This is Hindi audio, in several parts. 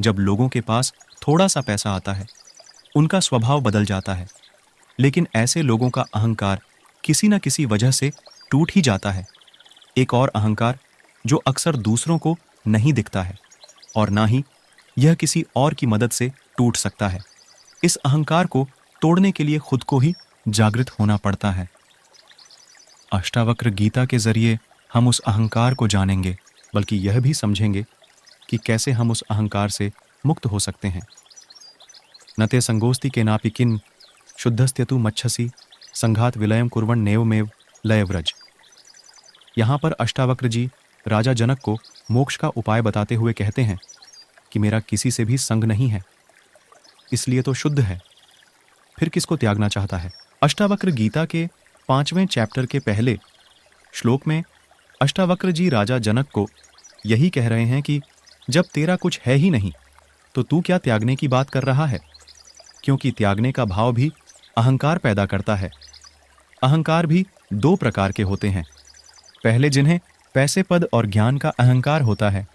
जब लोगों के पास थोड़ा सा पैसा आता है, उनका स्वभाव बदल जाता है। लेकिन ऐसे लोगों का अहंकार किसी न किसी वजह से टूट ही जाता है। एक और अहंकार जो अक्सर दूसरों को नहीं दिखता है और ना ही यह किसी और की मदद से टूट सकता है। इस अहंकार को तोड़ने के लिए खुद को ही जागृत होना पड़ता है। अष्टावक्र गीता के जरिए हम उस अहंकार को जानेंगे, बल्कि यह भी समझेंगे कि कैसे हम उस अहंकार से मुक्त हो सकते हैं। नते संगोस्ति के नापि किन शुद्धस्त्यतु मच्छसी संघात विलयम कुर्वण नेवमेव लयव्रज। यहाँ पर अष्टावक्र जी राजा जनक को मोक्ष का उपाय बताते हुए कहते हैं कि मेरा किसी से भी संग नहीं है, इसलिए तो शुद्ध है, फिर किसको त्यागना चाहता है। अष्टावक्र गीता के 5वें चैप्टर के पहले श्लोक में अष्टावक्र जी राजा जनक को यही कह रहे हैं कि जब तेरा कुछ है ही नहीं तो तू क्या त्यागने की बात कर रहा है, क्योंकि त्यागने का भाव भी अहंकार पैदा करता है। अहंकार भी 2 प्रकार के होते हैं। पहले जिन्हें पैसे, पद और ज्ञान का अहंकार होता है,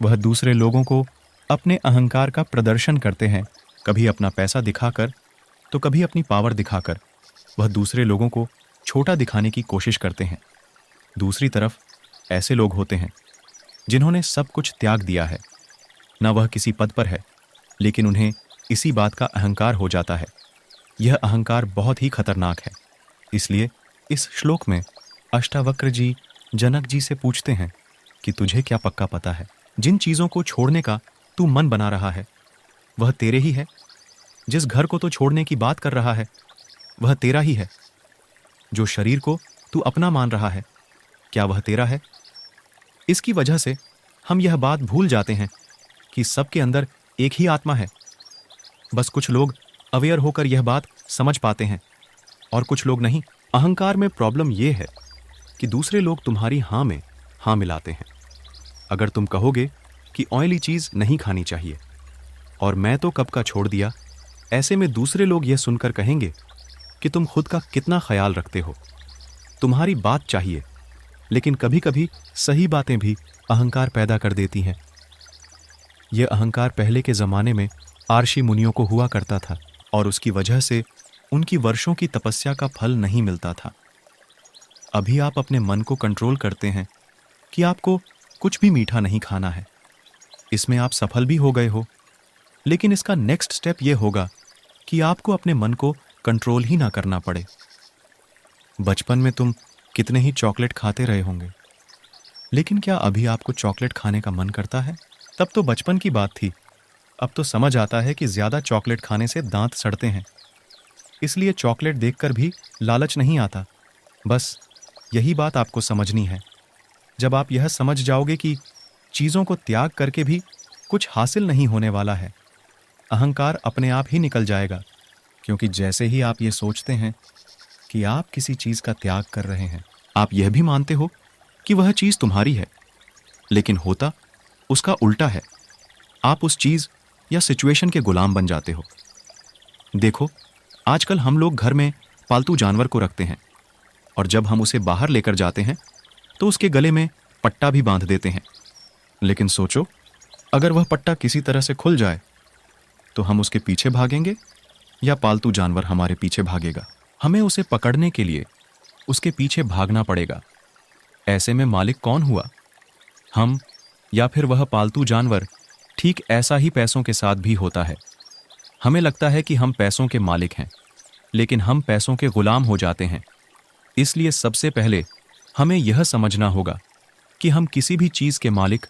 वह दूसरे लोगों को अपने अहंकार का प्रदर्शन करते हैं, कभी अपना पैसा दिखाकर तो कभी अपनी पावर दिखाकर वह दूसरे लोगों को छोटा दिखाने की कोशिश करते हैं। दूसरी तरफ ऐसे लोग होते हैं जिन्होंने सब कुछ त्याग दिया है, न वह किसी पद पर है, लेकिन उन्हें इसी बात का अहंकार हो जाता है। यह अहंकार बहुत ही खतरनाक है। इसलिए इस श्लोक में अष्टावक्र जी जनक जी से पूछते हैं कि तुझे क्या पक्का पता है, जिन चीज़ों को छोड़ने का तू मन बना रहा है वह तेरे ही है। जिस घर को तो छोड़ने की बात कर रहा है वह तेरा ही है। जो शरीर को तू अपना मान रहा है, क्या वह तेरा है? इसकी वजह से हम यह बात भूल जाते हैं कि सबके अंदर एक ही आत्मा है। बस कुछ लोग अवेयर होकर यह बात समझ पाते हैं और कुछ लोग नहीं। अहंकार में प्रॉब्लम यह है कि दूसरे लोग तुम्हारी हाँ में हाँ मिलाते हैं। अगर तुम कहोगे कि ऑयली चीज़ नहीं खानी चाहिए और मैं तो कब का छोड़ दिया, ऐसे में दूसरे लोग यह सुनकर कहेंगे कि तुम खुद का कितना ख्याल रखते हो, तुम्हारी बात चाहिए। लेकिन कभी कभी सही बातें भी अहंकार पैदा कर देती हैं। यह अहंकार पहले के ज़माने में आर्षि मुनियों को हुआ करता था और उसकी वजह से उनकी वर्षों की तपस्या का फल नहीं मिलता था। अभी आप अपने मन को कंट्रोल करते हैं कि आपको कुछ भी मीठा नहीं खाना है। इसमें आप सफल भी हो गए हो, लेकिन इसका नेक्स्ट स्टेप यह होगा कि आपको अपने मन को कंट्रोल ही ना करना पड़े। बचपन में तुम कितने ही चॉकलेट खाते रहे होंगे, लेकिन क्या अभी आपको चॉकलेट खाने का मन करता है? तब तो बचपन की बात थी। अब तो समझ आता है कि ज़्यादा चॉकलेट खाने से दांत सड़ते हैं, इसलिए चॉकलेट देखकर भी लालच नहीं आता। बस यही बात आपको समझनी है। जब आप यह समझ जाओगे कि चीज़ों को त्याग करके भी कुछ हासिल नहीं होने वाला है, अहंकार अपने आप ही निकल जाएगा। क्योंकि जैसे ही आप ये सोचते हैं कि आप किसी चीज़ का त्याग कर रहे हैं, आप यह भी मानते हो कि वह चीज़ तुम्हारी है, लेकिन होता उसका उल्टा है। आप उस चीज़ या सिचुएशन के गुलाम बन जाते हो। देखो, आजकल हम लोग घर में पालतू जानवर को रखते हैं और जब हम उसे बाहर लेकर जाते हैं तो उसके गले में पट्टा भी बांध देते हैं। लेकिन सोचो, अगर वह पट्टा किसी तरह से खुल जाए तो हम उसके पीछे भागेंगे या पालतू जानवर हमारे पीछे भागेगा? हमें उसे पकड़ने के लिए उसके पीछे भागना पड़ेगा। ऐसे में मालिक कौन हुआ, हम या फिर वह पालतू जानवर? ठीक ऐसा ही पैसों के साथ भी होता है। हमें लगता है कि हम पैसों के मालिक हैं, लेकिन हम पैसों के गुलाम हो जाते हैं। इसलिए सबसे पहले हमें यह समझना होगा कि हम किसी भी चीज़ के मालिक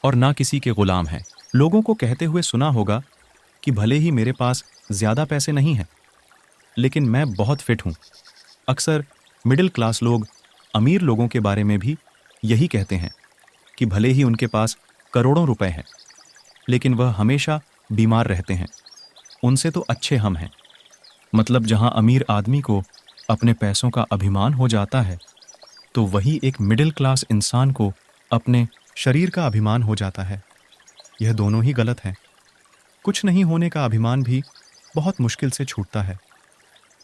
और ना किसी के गुलाम हैं। लोगों को कहते हुए सुना होगा कि भले ही मेरे पास ज़्यादा पैसे नहीं हैं, लेकिन मैं बहुत फिट हूँ। अक्सर मिडिल क्लास लोग अमीर लोगों के बारे में भी यही कहते हैं कि भले ही उनके पास करोड़ों रुपए हैं, लेकिन वह हमेशा बीमार रहते हैं। उनसे तो अच्छे हम हैं। मतलब जहाँ अमीर आदमी को अपने पैसों का अभिमान हो जाता है, तो वही एक मिडिल क्लास इंसान को अपने शरीर का अभिमान हो जाता है। यह दोनों ही गलत हैं। कुछ नहीं होने का अभिमान भी बहुत मुश्किल से छूटता है।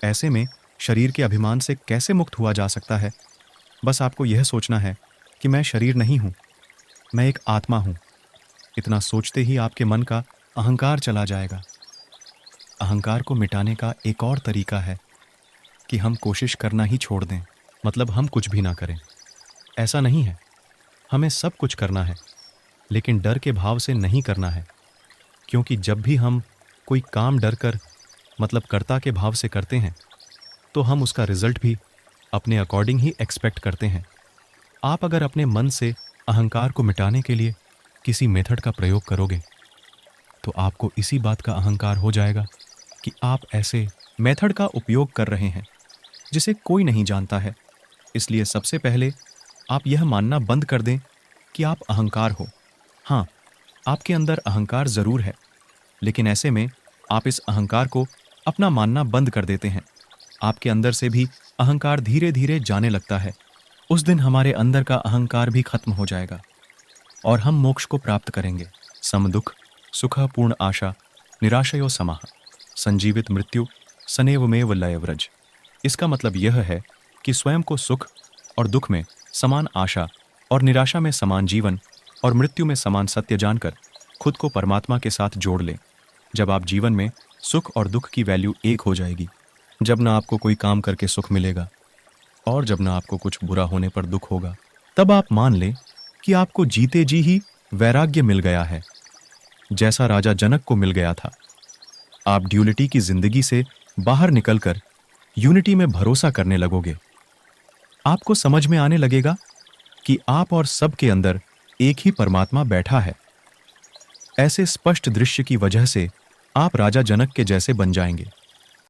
ऐसे में शरीर के अभिमान से कैसे मुक्त हुआ जा सकता है? बस आपको यह सोचना है कि मैं शरीर नहीं हूँ, मैं एक आत्मा हूँ। इतना सोचते ही आपके मन का अहंकार चला जाएगा। अहंकार को मिटाने का एक और तरीका है कि हम कोशिश करना ही छोड़ दें, मतलब हम कुछ भी ना करें। ऐसा नहीं है, हमें सब कुछ करना है, लेकिन डर के भाव से नहीं करना है। क्योंकि जब भी हम कोई काम डर कर, मतलब कर्ता के भाव से करते हैं, तो हम उसका रिजल्ट भी अपने अकॉर्डिंग ही एक्सपेक्ट करते हैं। आप अगर अपने मन से अहंकार को मिटाने के लिए किसी मेथड का प्रयोग करोगे, तो आपको इसी बात का अहंकार हो जाएगा कि आप ऐसे मेथड का उपयोग कर रहे हैं जिसे कोई नहीं जानता है। इसलिए सबसे पहले आप यह मानना बंद कर दें कि आप अहंकार हो। हाँ, आपके अंदर अहंकार ज़रूर है, लेकिन ऐसे में आप इस अहंकार को अपना मानना बंद कर देते हैं। आपके अंदर से भी अहंकार धीरे धीरे जाने लगता है। उस दिन हमारे अंदर का अहंकार भी खत्म हो जाएगा और हम मोक्ष को प्राप्त करेंगे। समदुख सुखपूर्ण आशा निराशयो समाह संजीवित मृत्यु सनेवमेव लयव्रज। इसका मतलब यह है कि स्वयं को सुख और दुख में समान आशा और निराशा में समान जीवन और मृत्यु में समान सत्य जानकर खुद को परमात्मा के साथ जोड़ लें। जब आप जीवन में सुख और दुख की वैल्यू एक हो जाएगी, जब ना आपको कोई काम करके सुख मिलेगा और जब ना आपको कुछ बुरा होने पर दुख होगा, तब आप मान लें कि आपको जीते जी ही वैराग्य मिल गया है, जैसा राजा जनक को मिल गया था। आप ड्यूलिटी की जिंदगी से बाहर निकलकर यूनिटी में भरोसा करने लगोगे। आपको समझ में आने लगेगा कि आप और सबके अंदर एक ही परमात्मा बैठा है। ऐसे स्पष्ट दृश्य की वजह से आप राजा जनक के जैसे बन जाएंगे।